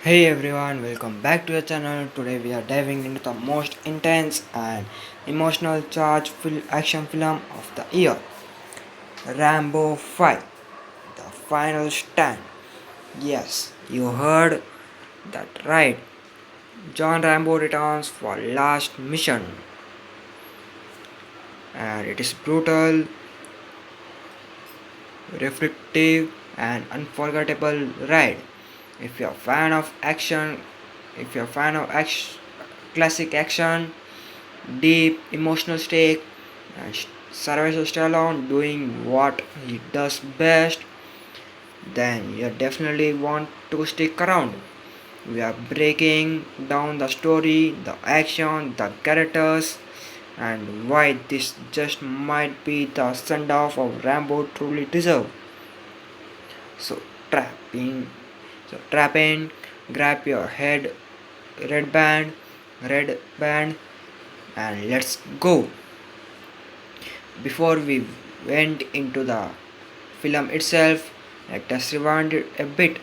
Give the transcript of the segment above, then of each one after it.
Hey everyone, welcome back to the channel. Today we are diving into the most intense and emotional charged action film of the year, Rambo 5, The Final Stand. Yes, you heard that right. John Rambo returns for last mission, and it is brutal, reflective, and unforgettable ride. If you're a fan of action, if you're a fan of classic action, deep emotional stake, and Sylvester Stallone doing what he does best, then you definitely want to stick around. We are breaking down the story, the action, the characters, and why this just might be the send-off of Rambo truly deserve. So trapping, so trap in, grab your red band, red band, and let's go. Before we went into the film itself, let us rewind it a bit.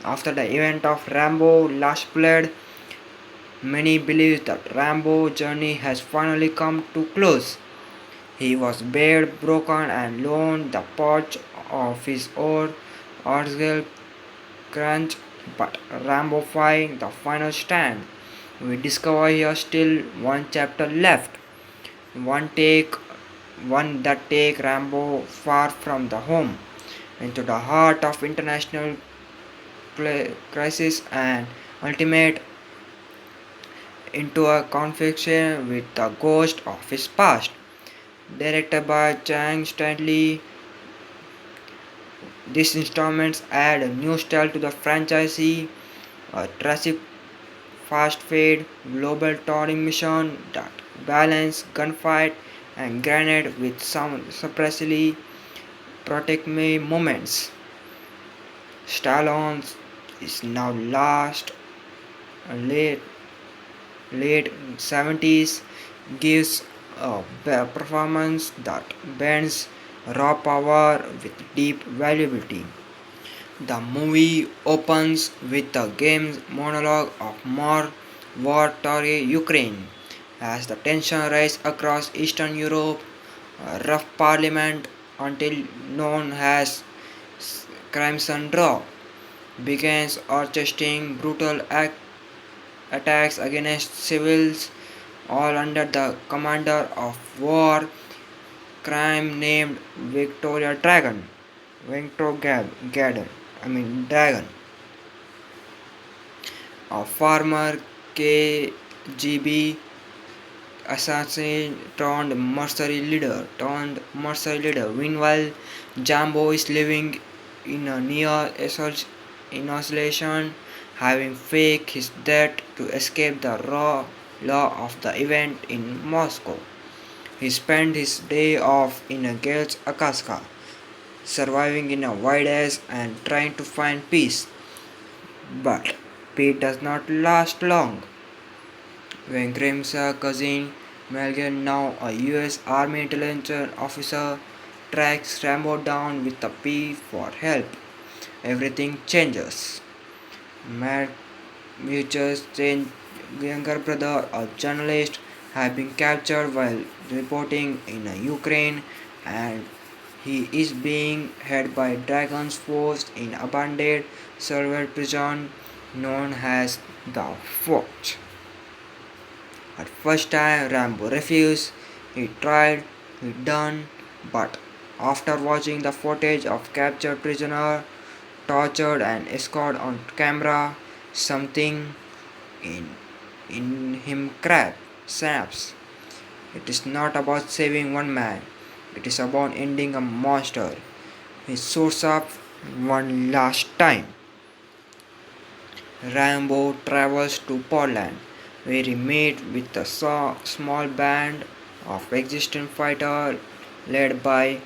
After the event of Rambo Last Blood, many believe that Rambo's journey has finally come to close. He was bad, broken, and alone the porch of his old Orgel crunch, but Rambo 5, the final stand. We discover here still one chapter left. One take one that take Rambo far from the home into the heart of international crisis and ultimate into a confliction with the ghost of his past. Directed by Chang Stanley, these installments add a new style to the franchise, a tragic fast fade global touring mission that balance gunfight and grenade with some suppressively protect me moments. Stallone is now late late 70s gives a performance that blends raw power with deep valuability. The movie opens with the game's monologue of more war-torn Ukraine as the tension rises across Eastern Europe. A rough parliament, until known as Crimson Draw, begins orchestrating brutal attacks against civils, all under the commander of war crime named Victoria Dragon. Victor Gaddon. Dragon. A former KGB assassin turned mercenary leader. Meanwhile, Jambo is living in a near isolation, having faked his death to escape the raw law of the event in Moscow. He spent his day off in a Gales Akaska, surviving in a wide ass and trying to find peace. But peace does not last long. When Grim's cousin Melgen, now a US Army intelligence officer, tracks Rambo down with a plea for help, everything changes. Matt Mutual's younger brother, a journalist, has been captured while reporting in Ukraine, and he is being held by Dragon's force in abandoned Soviet prison known as the Fort. At first time Rambo refused, he tried, he done, but after watching the footage of captured prisoner, tortured and escorted on camera, something in in him snaps. It is not about saving one man, it is about ending a monster. He suits up one last time. Rambo travels to Poland, where he meets with a small band of existing fighters led by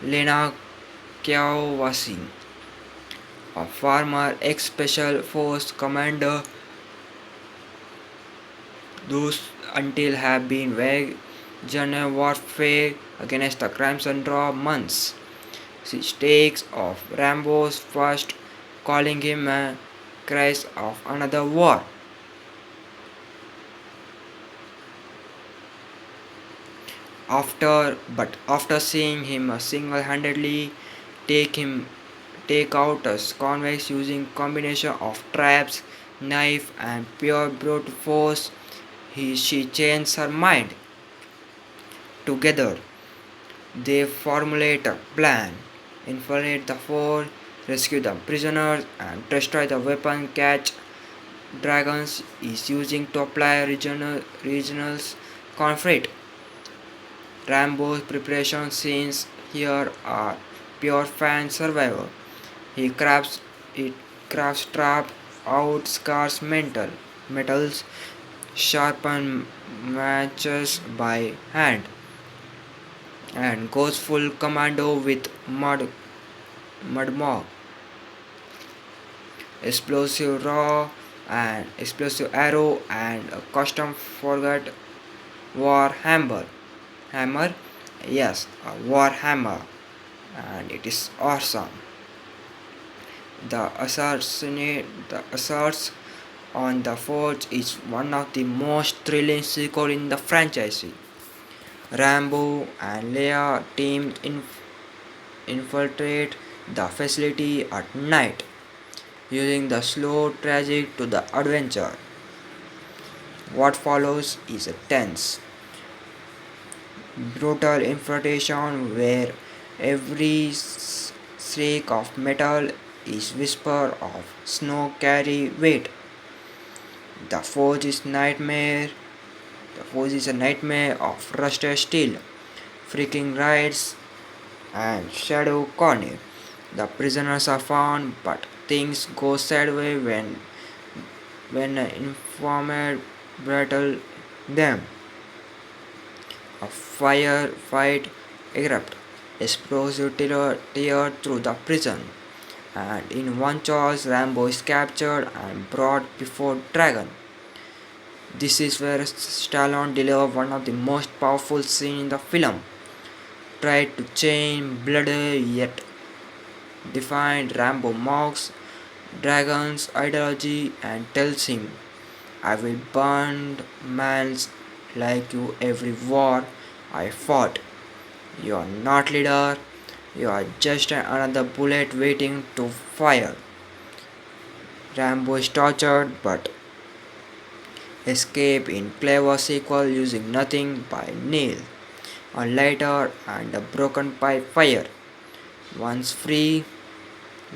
Lena Kowalski, a former ex-special force commander. Those until have been waging warfare against the Crimson Draw months. She takes off Rambo's first, calling him a cries of another war. After seeing him single-handedly take him take out a convex using combination of traps, knife and pure brute force, she changed her mind. Together, they formulate a plan, infiltrate the fort, rescue the prisoners, and destroy the weapon catch dragons is using to apply regional conflict. Rambo's preparation scenes here are pure fan survival. He it crafts trap out scars metals, sharpen matches by hand, and goes full commando with mud explosive raw and explosive arrow and a custom forgot war hammer, yes, a war hammer, and it is awesome. The assaults on the fort is one of the most thrilling sequels in the franchise. Rambo and Leia team infiltrate the facility at night, using the slow tragic to the adventure. What follows is a tense, brutal infiltration where every shriek of metal is whisper of snow carry weight. The forge is nightmare. The forge is a nightmare of rusted steel, freaking rides, and shadow corner. The prisoners are found, but things go sideways when an informer battle them. A fire fight erupts, explosive terror tear through the prison, and in one choice Rambo is captured and brought before Dragon. This is where Stallone delivered one of the most powerful scenes in the film. Tried to chain bloody yet defiant Rambo mocks Dragon's ideology and tells him, I will burn mans like you every war I fought. You are not leader, you are just another bullet waiting to fire. Rambo is tortured but escape in clever sequel using nothing but nail, a lighter and a broken pipe fire. Once free,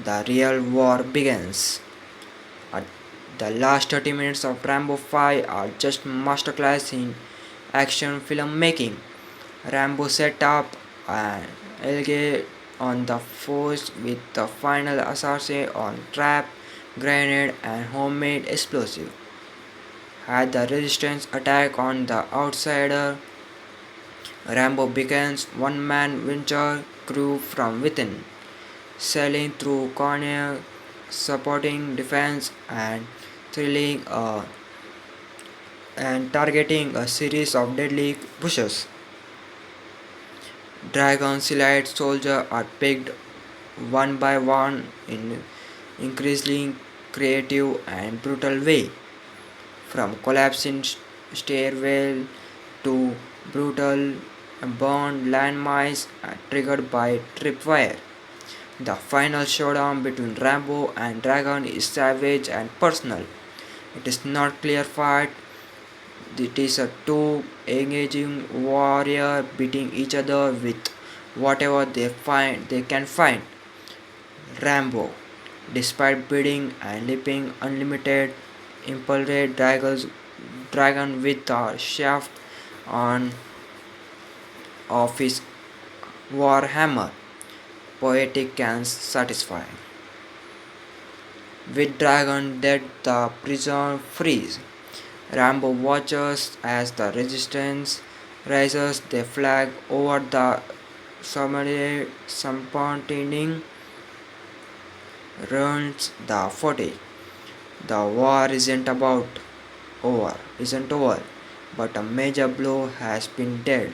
the real war begins. At the last 30 minutes of Rambo 5 are just masterclass in action filmmaking. Rambo set up an alligator on the force with the final assassin on trap, grenade and homemade explosive. Had the resistance attack on the outsider, Rambo begins one-man venture crew from within, sailing through corner, supporting defense and targeting a series of deadly bushes. Dragon's elite soldiers are picked one by one in increasingly creative and brutal way, from collapsing stairwell to brutal burned landmines triggered by tripwire. The final showdown between Rambo and Dragon is savage and personal. It is not clear fight. It is a two engaging warrior beating each other with whatever they can find. Rambo, despite bleeding and leaping unlimited, impaled dragon with a shaft on of his war hammer. Poetic and satisfying. With Dragon dead, the prison frees. Rambo watches as the resistance rises their flag over the submarine ruins the footage. The war isn't over, but a major blow has been dealt.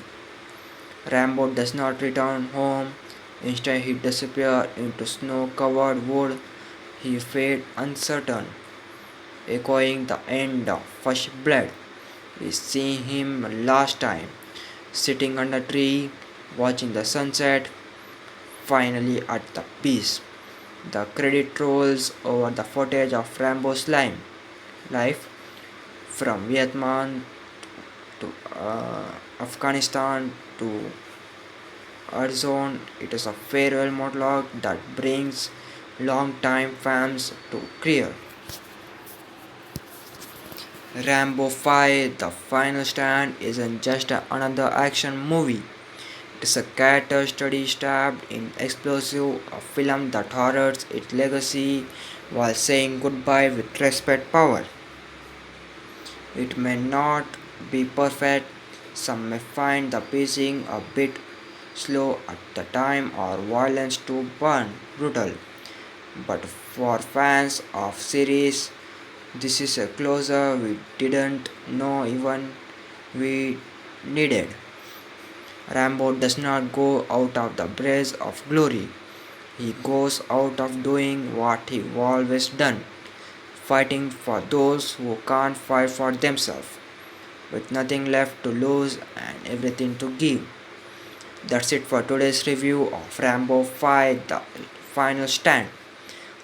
Rambo does not return home. Instead, he disappears into snow-covered wood. He fades uncertain. echoing the end of First Blood. We see him last time, sitting under a tree, watching the sunset, finally at the peace. The credit rolls over the footage of Rambo's life from Vietnam to Afghanistan to Arzon. It is a farewell monologue that brings long-time fans to cheer. Rambo 5: The Final Stand isn't just another action movie. It is a character study stabbed in explosive, a film that honors its legacy while saying goodbye with respect power. It may not be perfect, some may find the pacing a bit slow at the time or violence too brutal. But for fans of series, this is a closer we didn't know even we needed. Rambo does not go out of the blaze of glory. He goes out of doing what he always done, fighting for those who can't fight for themselves, with nothing left to lose and everything to give. That's it for today's review of Rambo 5: The Final Stand.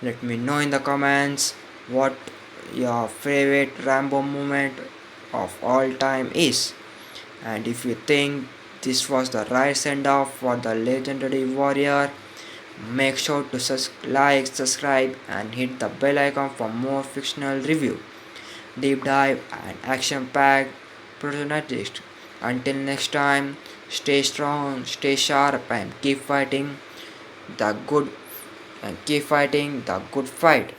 Let me know in the comments what your favorite Rambo moment of all time is, and if you think this was the right send off for the legendary warrior. Make sure to like, subscribe, and hit the bell icon for more fictional review, deep dive, and action-packed protagonists. Until next time, stay strong, stay sharp, and keep fighting the good fight.